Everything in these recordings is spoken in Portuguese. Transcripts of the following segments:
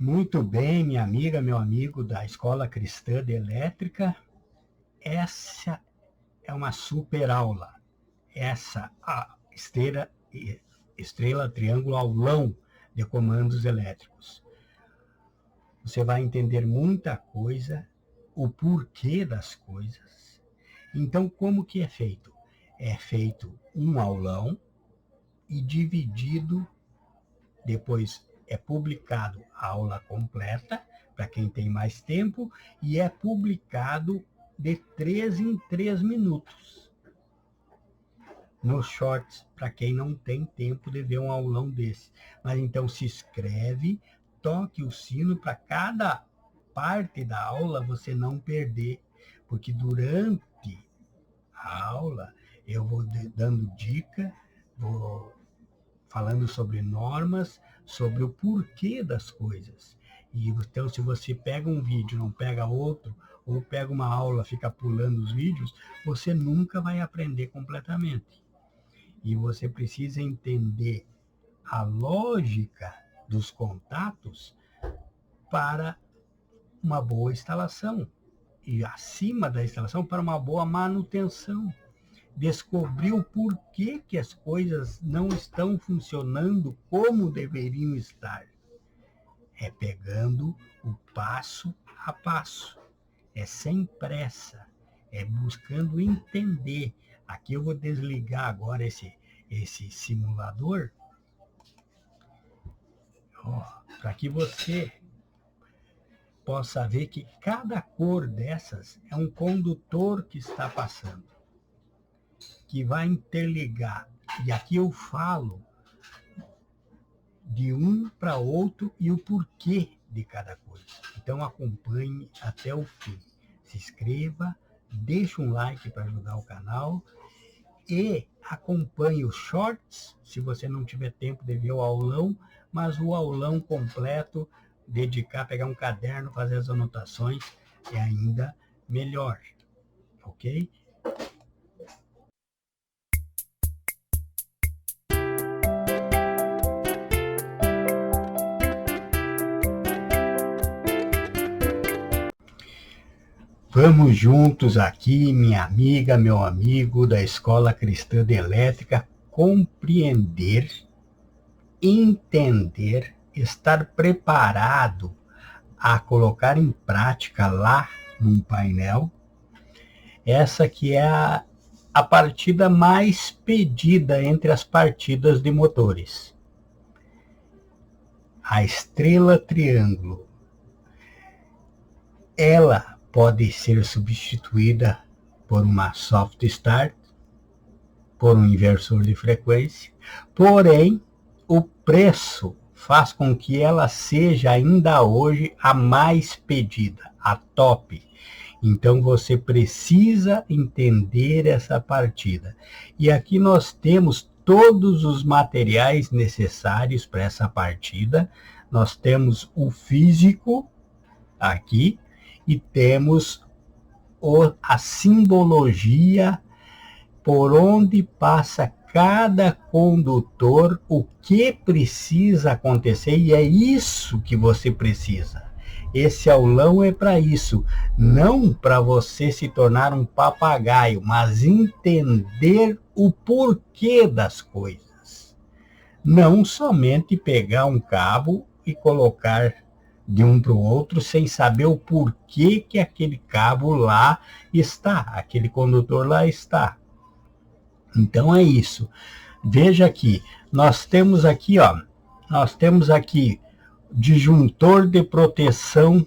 Muito bem, minha amiga, meu amigo da Escola Cristã de Elétrica. Essa é uma super aula. Essa a estrela, triângulo, aulão de comandos elétricos. Você vai entender muita coisa, o porquê das coisas. Então, como que é feito? É feito um aulão e dividido, depois é publicado a aula completa, para quem tem mais tempo, e é publicado de 3 em 3 minutos. Nos shorts, para quem não tem tempo de ver um aulão desse. Mas então se inscreve, toque o sino para cada parte da aula você não perder, porque durante a aula eu vou dando dica, vou falando sobre normas, sobre o porquê das coisas. E então, se você pega um vídeo, não pega outro, ou pega uma aula, fica pulando os vídeos, você nunca vai aprender completamente. E você precisa entender a lógica dos contatos para uma boa instalação. E acima da instalação, para uma boa manutenção. Descobrir o porquê que as coisas não estão funcionando como deveriam estar. É pegando o passo a passo. É sem pressa. É buscando entender. Aqui eu vou desligar agora esse simulador, para que você possa ver que cada cor dessas é um condutor que está passando, que vai interligar. E aqui eu falo de um para outro e o porquê de cada coisa. Então acompanhe até o fim. Se inscreva, deixe um like para ajudar o canal e acompanhe os shorts, se você não tiver tempo de ver o aulão, mas o aulão completo, dedicar, pegar um caderno, fazer as anotações, é ainda melhor, ok? Vamos juntos aqui, minha amiga, meu amigo da Escola Cristã de Elétrica, compreender, entender, estar preparado a colocar em prática lá num painel, essa que é a partida mais pedida entre as partidas de motores. A estrela triângulo. Ela pode ser substituída por uma soft start, por um inversor de frequência, porém o preço faz com que ela seja ainda hoje a mais pedida, a top. Então você precisa entender essa partida. E aqui nós temos todos os materiais necessários para essa partida. Nós temos o físico aqui, e temos a simbologia por onde passa cada condutor, o que precisa acontecer, e é isso que você precisa. Esse aulão é para isso, não para você se tornar um papagaio, mas entender o porquê das coisas. Não somente pegar um cabo e colocar de um para o outro, sem saber o porquê que aquele cabo lá está, aquele condutor lá está. Então é isso. Veja aqui, nós temos aqui disjuntor de proteção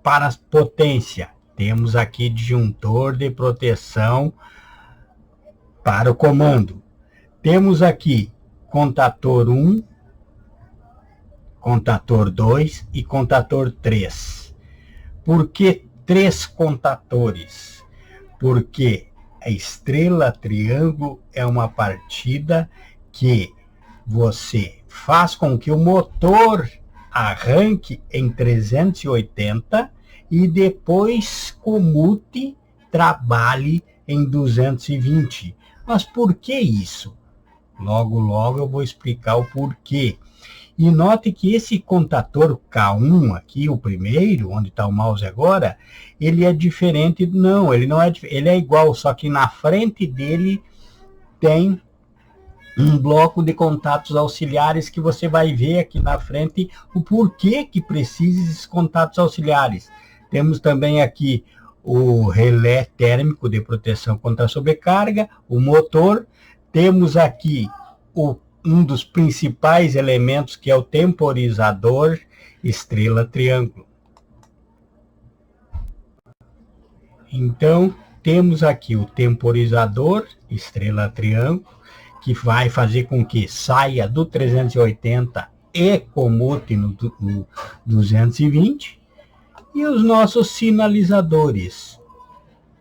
para potência. Temos aqui disjuntor de proteção para o comando. Temos aqui contator 1, contator 2 e contator 3. Por que 3 contatores? Porque a estrela triângulo é uma partida que você faz com que o motor arranque em 380 e depois comute, trabalhe em 220. Mas por que isso? Logo eu vou explicar o porquê. E note que esse contador K1 aqui, o primeiro, onde está o mouse agora, ele é diferente. Não, ele não é, ele é igual, só que na frente dele tem um bloco de contatos auxiliares que você vai ver aqui na frente o porquê que precisa desses contatos auxiliares. Temos também aqui o relé térmico de proteção contra a sobrecarga, o motor. Temos aqui um dos principais elementos, que é o temporizador estrela-triângulo. Então, temos aqui o temporizador estrela-triângulo, que vai fazer com que saia do 380 e comute no 220. E os nossos sinalizadores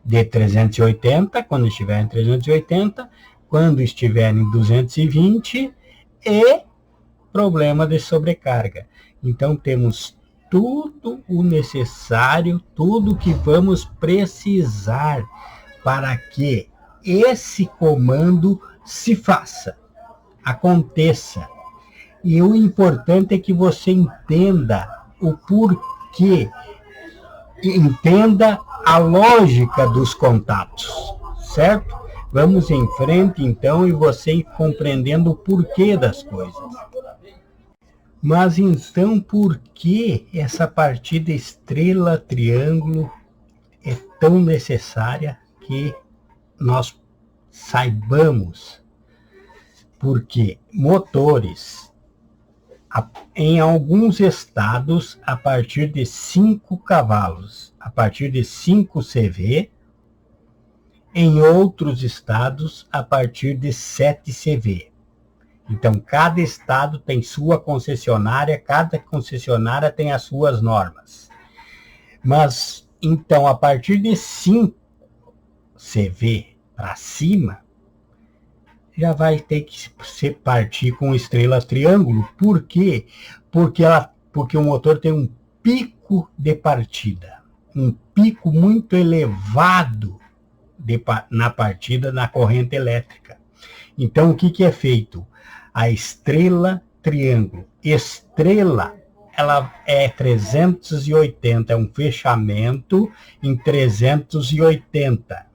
de 380, quando estiver em 380, quando estiver em 220 e problema de sobrecarga. Então, temos tudo o necessário, tudo que vamos precisar para que esse comando se faça, aconteça. E o importante é que você entenda o porquê, entenda a lógica dos contatos, certo? Vamos em frente, então, e você compreendendo o porquê das coisas. Mas, então, por que essa partida estrela-triângulo é tão necessária que nós saibamos? Porque motores, em alguns estados, a partir de 5 cavalos, a partir de 5 CV, em outros estados, a partir de 7 CV. Então, cada estado tem sua concessionária, cada concessionária tem as suas normas. Mas, então, a partir de 5 CV para cima, já vai ter que se partir com estrela-triângulo. Por quê? Porque o motor tem um pico de partida, um pico muito elevado na partida na corrente elétrica. Então, o que é feito? A estrela-triângulo. Estrela, ela é 380, é um fechamento em 380.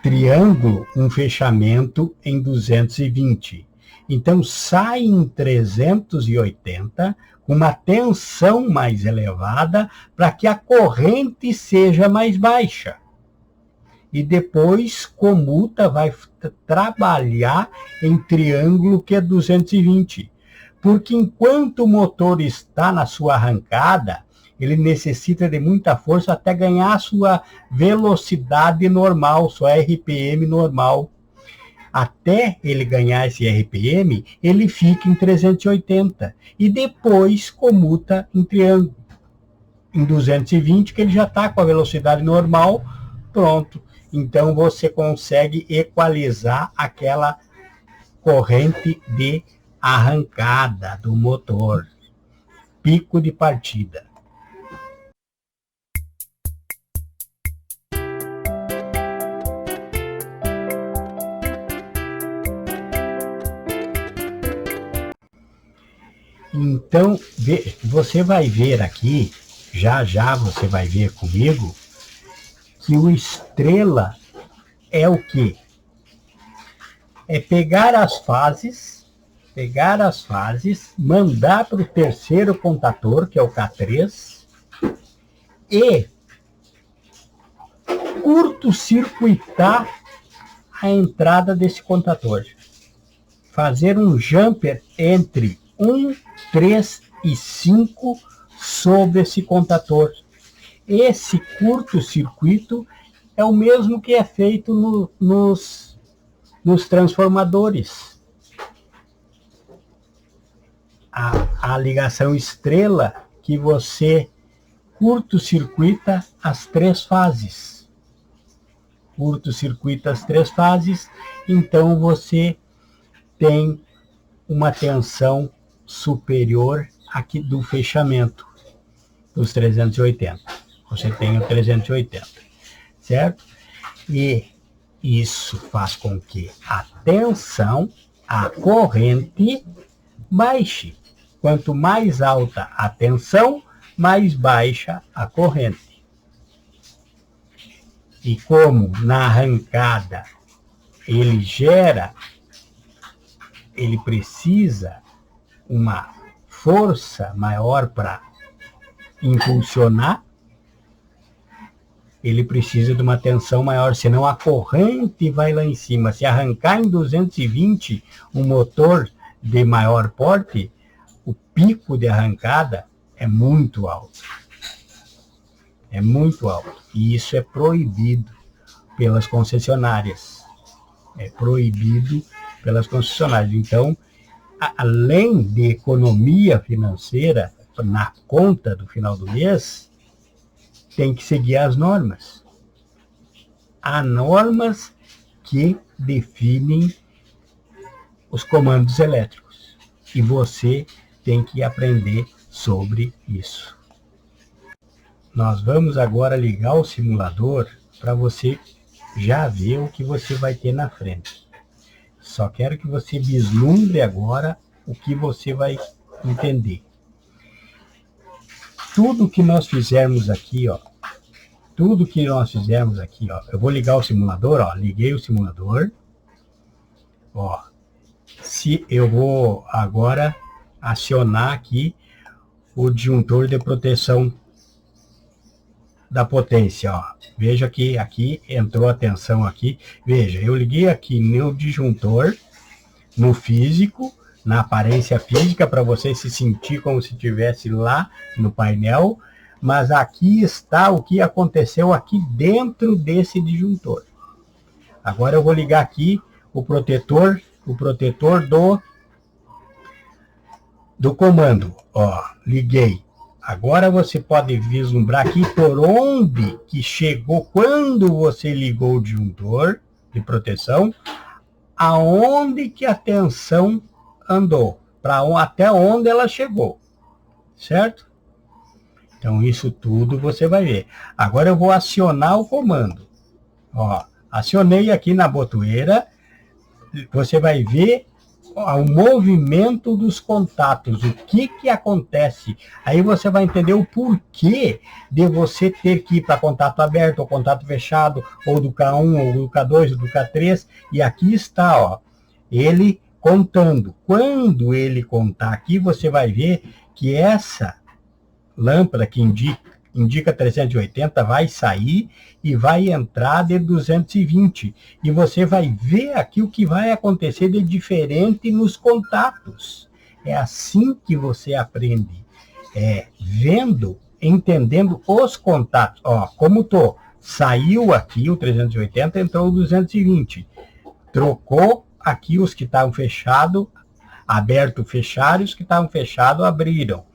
Triângulo, um fechamento em 220. Então, sai em 380 com uma tensão mais elevada para que a corrente seja mais baixa. E depois comuta, vai trabalhar em triângulo, que é 220. Porque enquanto o motor está na sua arrancada, ele necessita de muita força até ganhar a sua velocidade normal, sua RPM normal. Até ele ganhar esse RPM, ele fica em 380. E depois comuta em triângulo. Em 220, que ele já está com a velocidade normal, pronto. Então, você consegue equalizar aquela corrente de arrancada do motor. Pico de partida. Então, você vai ver aqui, já você vai ver comigo, que o estrela é o quê? É pegar as fases, mandar para o terceiro contador, que é o K3, e curto-circuitar a entrada desse contador. Fazer um jumper entre 1, 3 e 5 sobre esse contador. Esse curto-circuito é o mesmo que é feito nos transformadores. A ligação estrela, que você curto-circuita as 3 fases. Curto-circuita as 3 fases, então você tem uma tensão superior aqui do fechamento dos 380. Você tem o 380, certo? E isso faz com que a tensão, a corrente, baixe. Quanto mais alta a tensão, mais baixa a corrente. E como na arrancada ele precisa uma força maior para impulsionar, ele precisa de uma tensão maior, senão a corrente vai lá em cima. Se arrancar em 220 um motor de maior porte, o pico de arrancada é muito alto. É muito alto. E isso é proibido pelas concessionárias. É proibido pelas concessionárias. Então, além de economia financeira na conta do final do mês, tem que seguir as normas. Há normas que definem os comandos elétricos. E você tem que aprender sobre isso. Nós vamos agora ligar o simulador para você já ver o que você vai ter na frente. Só quero que você vislumbre agora o que você vai entender. Tudo que nós fizermos aqui, ó, eu vou ligar o simulador, ó, liguei o simulador, ó, se eu vou agora acionar aqui o disjuntor de proteção da potência, ó. Veja que aqui entrou a tensão aqui. Veja, eu liguei aqui no disjuntor, no físico, na aparência física, para você se sentir como se estivesse lá no painel, mas aqui está o que aconteceu aqui dentro desse disjuntor. Agora eu vou ligar aqui o protetor do comando, ó, liguei. Agora você pode vislumbrar aqui por onde que chegou, quando você ligou o disjuntor de proteção, aonde que a tensão andou, até onde ela chegou, certo? Então isso tudo você vai ver. Agora eu vou acionar o comando. Ó, acionei aqui na botoeira, você vai ver o movimento dos contatos, o que acontece. Aí você vai entender o porquê de você ter que ir para contato aberto ou contato fechado, ou do K1, ou do K2, ou do K3. E aqui está, ó, ele contando. Quando ele contar aqui, você vai ver que essa lâmpada que indica 380 vai sair e vai entrar de 220. E você vai ver aqui o que vai acontecer de diferente nos contatos. É assim que você aprende. Vendo, entendendo os contatos. Ó, como saiu aqui o 380, entrou o 220. Trocou aqui os que estavam fechados, aberto, fecharam, os que estavam fechados, abriram.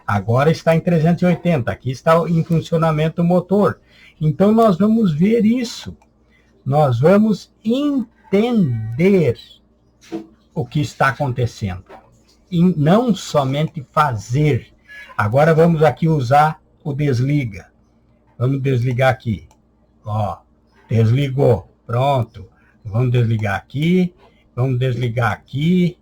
Agora está em 380, aqui está em funcionamento o motor. Então nós vamos ver isso. Nós vamos entender o que está acontecendo. E não somente fazer. Agora vamos aqui usar o desliga. Vamos desligar aqui. Ó, desligou. Pronto. Vamos desligar aqui. Vamos desligar aqui.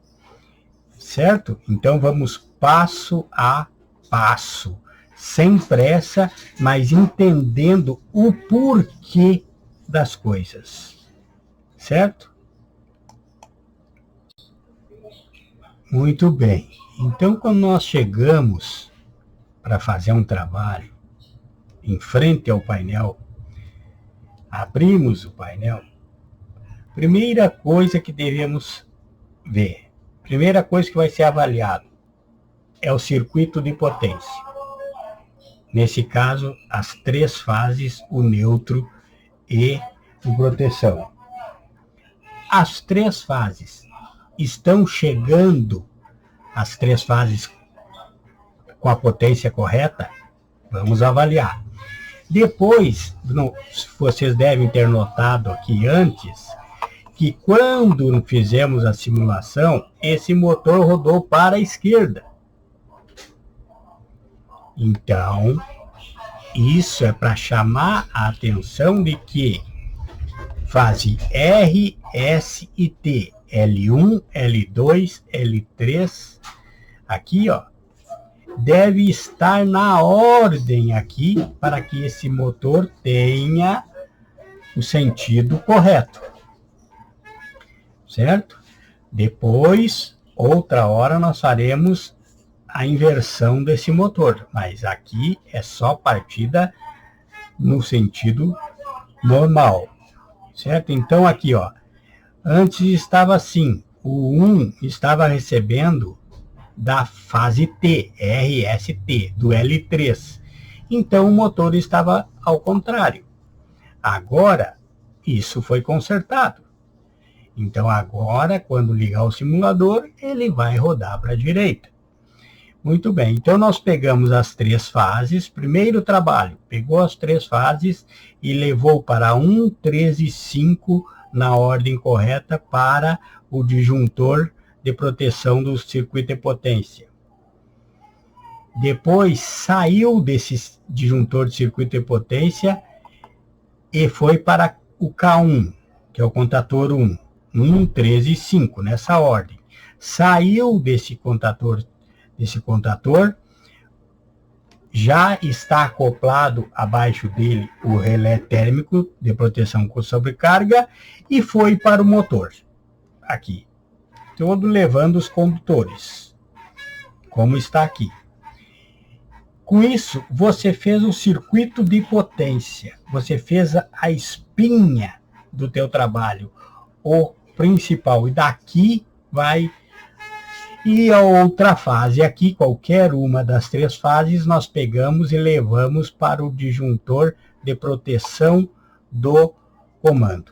Certo? Então vamos passo a passo, sem pressa, mas entendendo o porquê das coisas. Certo? Muito bem. Então, quando nós chegamos para fazer um trabalho em frente ao painel, abrimos o painel, primeira coisa que devemos ver, primeira coisa que vai ser avaliado, é o circuito de potência. Nesse caso, as 3 fases, o neutro e o proteção. As 3 fases estão chegando, as 3 fases com a potência correta? Vamos avaliar. Depois, vocês devem ter notado aqui antes, que quando fizemos a simulação, esse motor rodou para a esquerda. Então, isso é para chamar a atenção de que fase R, S e T, L1, L2, L3, aqui, ó, deve estar na ordem aqui para que esse motor tenha o sentido correto, certo? Depois, outra hora, nós faremos a inversão desse motor, mas aqui é só partida no sentido normal, certo? Então aqui, ó, antes estava assim, o 1 estava recebendo da fase T, RST, do L3. Então o motor estava ao contrário. Agora, isso foi consertado. Então agora, quando ligar o simulador, ele vai rodar para a direita. Muito bem, então nós pegamos as 3 fases, primeiro trabalho, pegou as 3 fases e levou para 1, 3 e 5 na ordem correta para o disjuntor de proteção do circuito de potência. Depois saiu desse disjuntor de circuito de potência e foi para o K1, que é o contator 1. 1, 3 e 5, nessa ordem. Saiu desse contator, já está acoplado abaixo dele o relé térmico de proteção com sobrecarga e foi para o motor. Aqui. Todo levando os condutores, como está aqui. Com isso, você fez o circuito de potência, você fez a espinha do teu trabalho, o principal, e daqui vai. E a outra fase aqui, qualquer uma das 3 fases, nós pegamos e levamos para o disjuntor de proteção do comando.